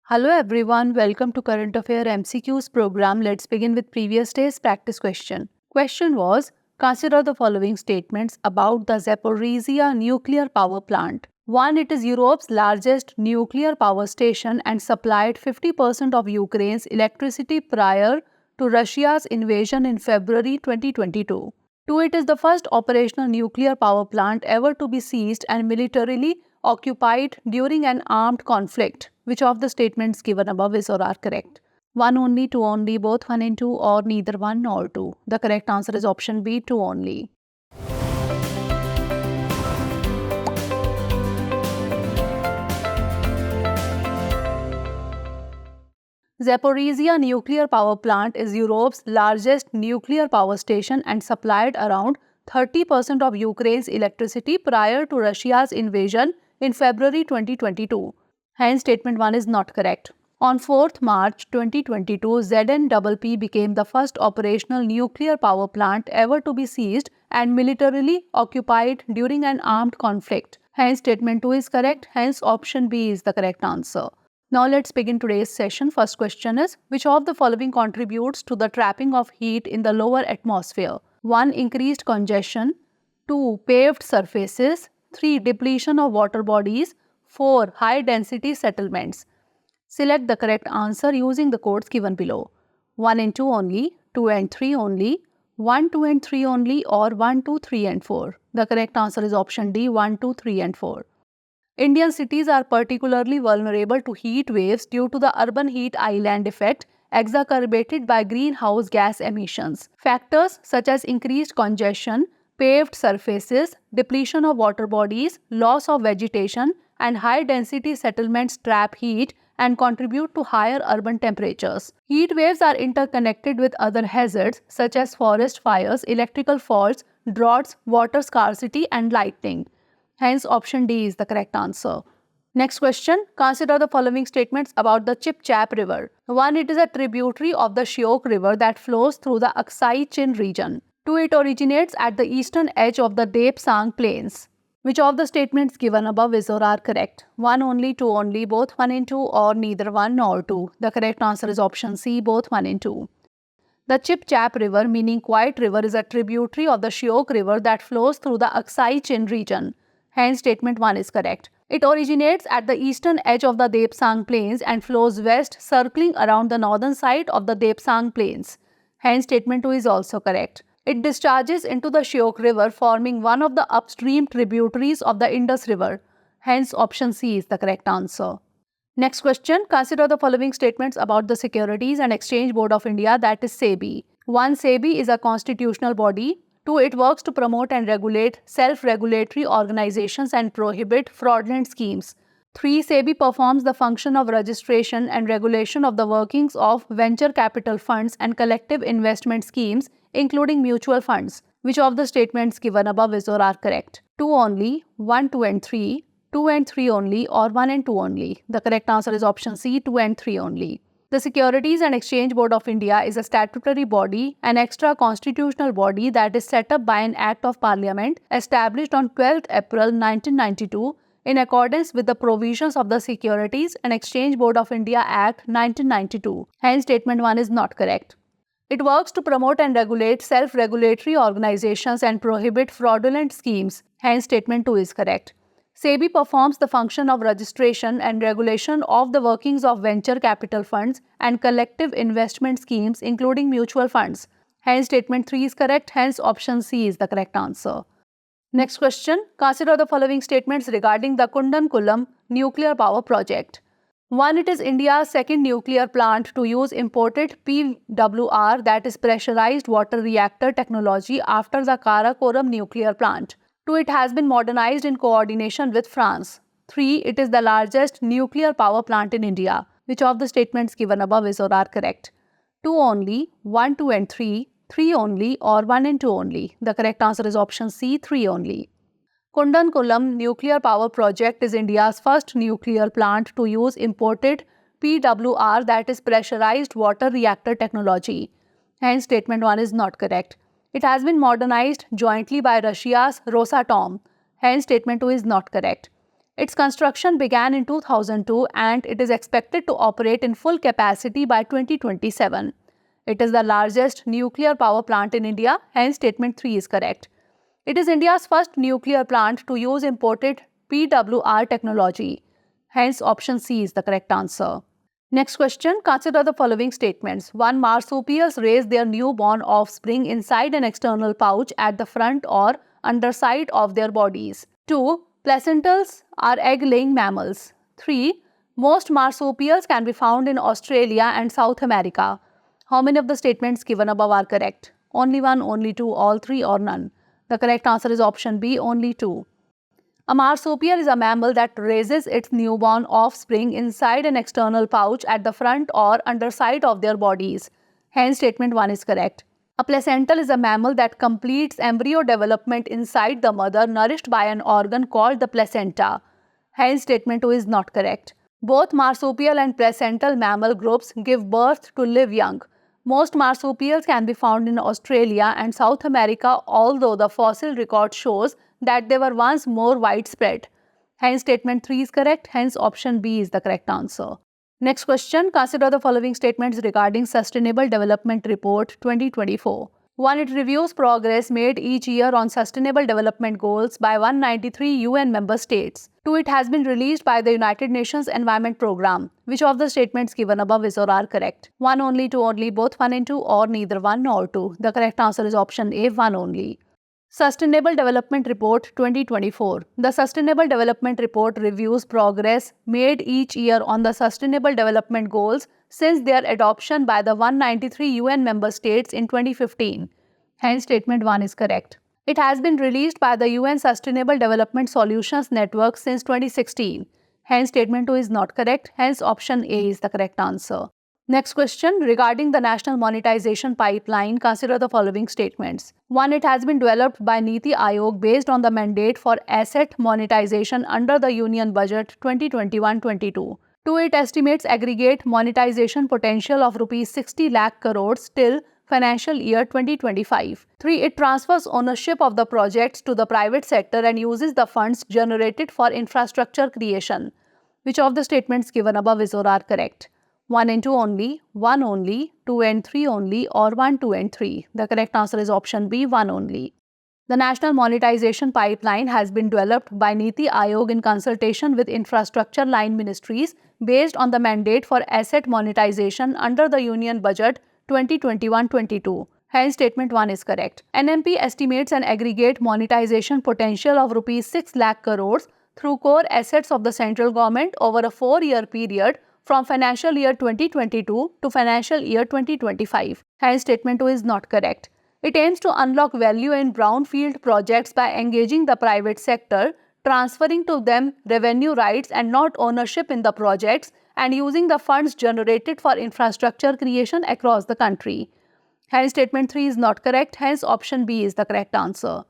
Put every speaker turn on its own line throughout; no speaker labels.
Hello everyone, welcome to Current Affairs MCQs program. Let's begin with previous day's practice question. Question was, consider the following statements about the Zaporizhzhia nuclear power plant. 1. It is Europe's largest nuclear power station and supplied 50% of Ukraine's electricity prior to Russia's invasion in February 2022. 2. It is the first operational nuclear power plant ever to be seized and militarily occupied during an armed conflict. Which of the statements given above is or are correct? 1 only, 2 only, both 1 and 2, or neither 1 nor 2. The correct answer is option B, 2 only. Zaporizhzhia nuclear power plant is Europe's largest nuclear power station and supplied around 30% of Ukraine's electricity prior to Russia's invasion in February 2022. Hence, statement 1 is not correct. On 4th March 2022, ZNPP became the first operational nuclear power plant ever to be seized and militarily occupied during an armed conflict. Hence, statement 2 is correct. Hence, option B is the correct answer. Now, let's begin today's session. First question is, which of the following contributes to the trapping of heat in the lower atmosphere? 1. Increased congestion. 2. Paved surfaces. 3. Depletion of water bodies. 4. High-density settlements. Select the correct answer using the codes given below. 1 and 2 only, 2 and 3 only, 1, 2 and 3 only, or 1, 2, 3 and 4. The correct answer is option D, 1, 2, 3 and 4. Indian cities are particularly vulnerable to heat waves due to the urban heat island effect exacerbated by greenhouse gas emissions. Factors such as increased congestion, paved surfaces, depletion of water bodies, loss of vegetation, and high-density settlements trap heat and contribute to higher urban temperatures. Heat waves are interconnected with other hazards such as forest fires, electrical faults, droughts, water scarcity, and lightning. Hence, option D is the correct answer. Next question. Consider the following statements about the Chap River. 1. It is a tributary of the Shyok River that flows through the Aksai Chin region. 2. It originates at the eastern edge of the Depsang Plains. Which of the statements given above is or are correct? 1 only, 2 only, both 1 and 2, or neither 1 nor 2. The correct answer is option C, both 1 and 2. The Chap River, meaning Quiet River, is a tributary of the Shyok River that flows through the Aksai Chin region. Hence, statement 1 is correct. It originates at the eastern edge of the Depsang Plains and flows west, circling around the northern side of the Depsang Plains. Hence, statement 2 is also correct. It discharges into the Shyok River, forming one of the upstream tributaries of the Indus River. Hence, option C is the correct answer. Next question. Consider the following statements about the Securities and Exchange Board of India, that is SEBI. 1. SEBI is a constitutional body. 2. It works to promote and regulate self-regulatory organizations and prohibit fraudulent schemes. 3. SEBI performs the function of registration and regulation of the workings of venture capital funds and collective investment schemes, including mutual funds. Which of the statements given above is or are correct? 2 only, 1, 2 and 3, 2 and 3 only, or 1 and 2 only. The correct answer is option C, 2 and 3 only. The Securities and Exchange Board of India is a statutory body, an extra constitutional body that is set up by an Act of Parliament established on 12th April 1992 in accordance with the provisions of the Securities and Exchange Board of India Act 1992. Hence, statement 1 is not correct. It works to promote and regulate self-regulatory organizations and prohibit fraudulent schemes. Hence, statement 2 is correct. SEBI performs the function of registration and regulation of the workings of venture capital funds and collective investment schemes, including mutual funds. Hence, statement 3 is correct. Hence, option C is the correct answer. Next question. Consider the following statements regarding the Kudankulam nuclear power project. 1. It is India's second nuclear plant to use imported PWR, that is pressurized water reactor technology, after the Karakoram nuclear plant. 2. It has been modernized in coordination with France. 3. It is the largest nuclear power plant in India. Which of the statements given above is or are correct? 2 only, 1, 2 and 3, 3 only, or 1 and 2 only. The correct answer is option C, 3 only. Kudankulam nuclear power project is India's first nuclear plant to use imported PWR, that is pressurized water reactor technology. Hence, statement 1 is not correct. It has been modernized jointly by Russia's Rosatom. Hence, statement 2 is not correct. Its construction began in 2002 and it is expected to operate in full capacity by 2027. It is the largest nuclear power plant in India, hence statement 3 is correct. It is India's first nuclear plant to use imported PWR technology. Hence, option C is the correct answer. Next question, consider the following statements. 1. Marsupials raise their newborn offspring inside an external pouch at the front or underside of their bodies. 2. Placentals are egg-laying mammals. 3. Most marsupials can be found in Australia and South America. How many of the statements given above are correct? Only 1, only 2, all 3 or none? The correct answer is option B, only 2. A marsupial is a mammal that raises its newborn offspring inside an external pouch at the front or underside of their bodies. Hence, statement 1 is correct. A placental is a mammal that completes embryo development inside the mother, nourished by an organ called the placenta. Hence, statement 2 is not correct. Both marsupial and placental mammal groups give birth to live young. Most marsupials can be found in Australia and South America, although the fossil record shows that they were once more widespread. Hence, statement 3 is correct. Hence, option B is the correct answer. Next question, consider the following statements regarding Sustainable Development Report 2024. 1. It reviews progress made each year on Sustainable Development Goals by 193 UN member states. 2. It has been released by the United Nations Environment Programme. Which of the statements given above is or are correct? 1 only, 2 only, both 1 and 2, or neither 1 nor 2? The correct answer is option A, 1 only. Sustainable Development Report 2024. The Sustainable Development Report reviews progress made each year on the Sustainable Development Goals since their adoption by the 193 UN member states in 2015. Hence, statement 1 is correct. It has been released by the UN Sustainable Development Solutions Network since 2016. Hence, statement 2 is not correct. Hence, option A is the correct answer. Next question, regarding the National Monetisation Pipeline, consider the following statements. 1. It has been developed by Niti Aayog based on the mandate for asset monetisation under the Union Budget 2021-22. 2. It estimates aggregate monetisation potential of Rs 60 lakh crores till financial year 2025. 3. It transfers ownership of the projects to the private sector and uses the funds generated for infrastructure creation. Which of the statements given above is or are correct? 1 and 2 only, 1 only, 2 and 3 only, or 1, 2 and 3? The correct answer is option B, 1 only. The National Monetisation Pipeline has been developed by Niti Aayog in consultation with infrastructure line ministries based on the mandate for asset monetisation under the Union Budget 2021-22. Hence, statement 1 is correct. NMP estimates an aggregate monetisation potential of Rs 6 lakh crores through core assets of the central government over a 4-year period from financial year 2022 to financial year 2025. Hence, statement 2 is not correct. It aims to unlock value in brownfield projects by engaging the private sector, transferring to them revenue rights and not ownership in the projects, and using the funds generated for infrastructure creation across the country. Hence, statement 3 is not correct. Hence, option B is the correct answer.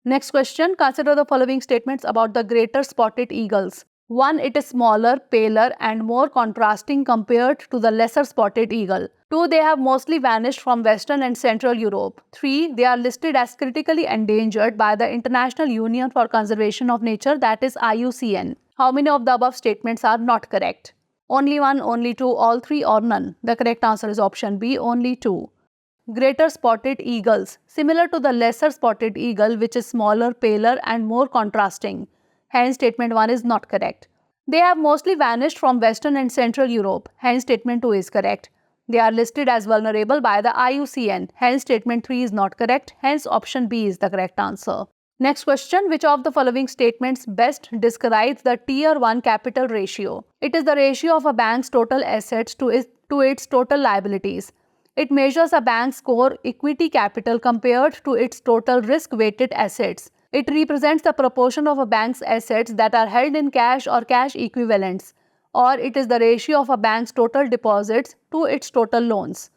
Next question, consider the following statements about the greater spotted eagles. 1. It is smaller, paler, and more contrasting compared to the lesser spotted eagle. 2. They have mostly vanished from Western and Central Europe. 3. They are listed as critically endangered by the International Union for Conservation of Nature, that is IUCN. How many of the above statements are not correct? Only 1, only 2, all 3, or none? The correct answer is option B, only 2. Greater spotted eagles, similar to the lesser spotted eagle, which is smaller, paler, and more contrasting. Hence, statement 1 is not correct. They have mostly vanished from Western and Central Europe. Hence, statement 2 is correct. They are listed as vulnerable by the IUCN. Hence, statement 3 is not correct. Hence, option B is the correct answer. Next question, which of the following statements best describes the Tier 1 capital ratio? It is the ratio of a bank's total assets to its total liabilities. It measures a bank's core equity capital compared to its total risk-weighted assets. It represents the proportion of a bank's assets that are held in cash or cash equivalents, or it is the ratio of a bank's total deposits to its total loans.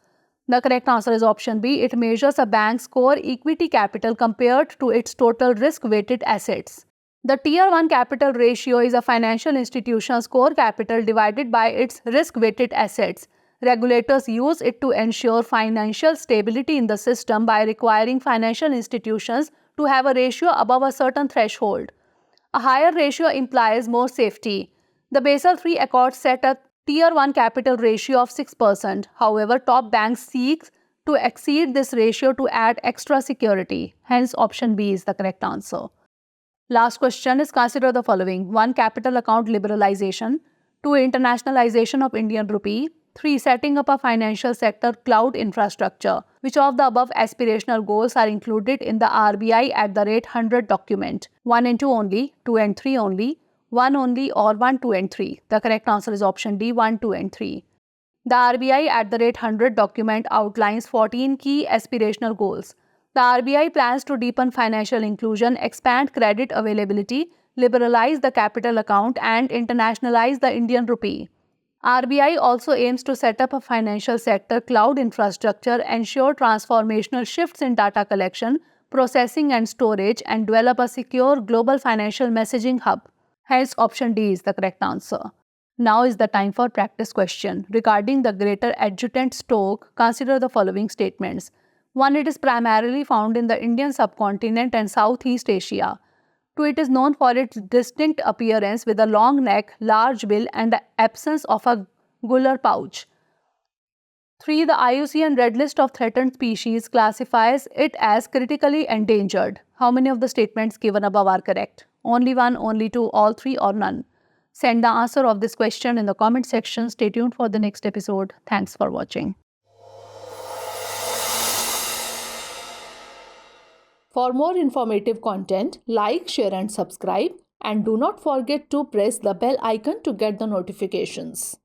The correct answer is option B. It measures a bank's core equity capital compared to its total risk-weighted assets. The Tier 1 capital ratio is a financial institution's core capital divided by its risk-weighted assets. Regulators use it to ensure financial stability in the system by requiring financial institutions to have a ratio above a certain threshold. A higher ratio implies more safety. The Basel III Accords set a Tier 1 capital ratio of 6%. However, top banks seek to exceed this ratio to add extra security. Hence, option B is the correct answer. Last question is, consider the following. 1. Capital account liberalization. 2. Internationalization of Indian rupee. 3. Setting up a financial sector cloud infrastructure. Which of the above aspirational goals are included in the RBI at the rate 100 document? 1 and 2 only, 2 and 3 only, 1 only, or 1, 2 and 3? The correct answer is option D, 1, 2 and 3. The RBI at the rate 100 document outlines 14 key aspirational goals. The RBI plans to deepen financial inclusion, expand credit availability, liberalize the capital account, and internationalize the Indian rupee. RBI also aims to set up a financial sector cloud infrastructure, ensure transformational shifts in data collection, processing and storage, and develop a secure global financial messaging hub. Hence, option D is the correct answer. Now is the time for practice question. Regarding the greater adjutant stork, consider the following statements. 1. It is primarily found in the Indian subcontinent and Southeast Asia. 2. It is known for its distinct appearance with a long neck, large bill, and the absence of a gular pouch. 3. The IUCN Red List of Threatened Species classifies it as critically endangered. How many of the statements given above are correct? Only 1, only 2, all 3, or none? Send the answer of this question in the comment section. Stay tuned for the next episode. Thanks for watching. For more informative content, like, share and subscribe, and do not forget to press the bell icon to get the notifications.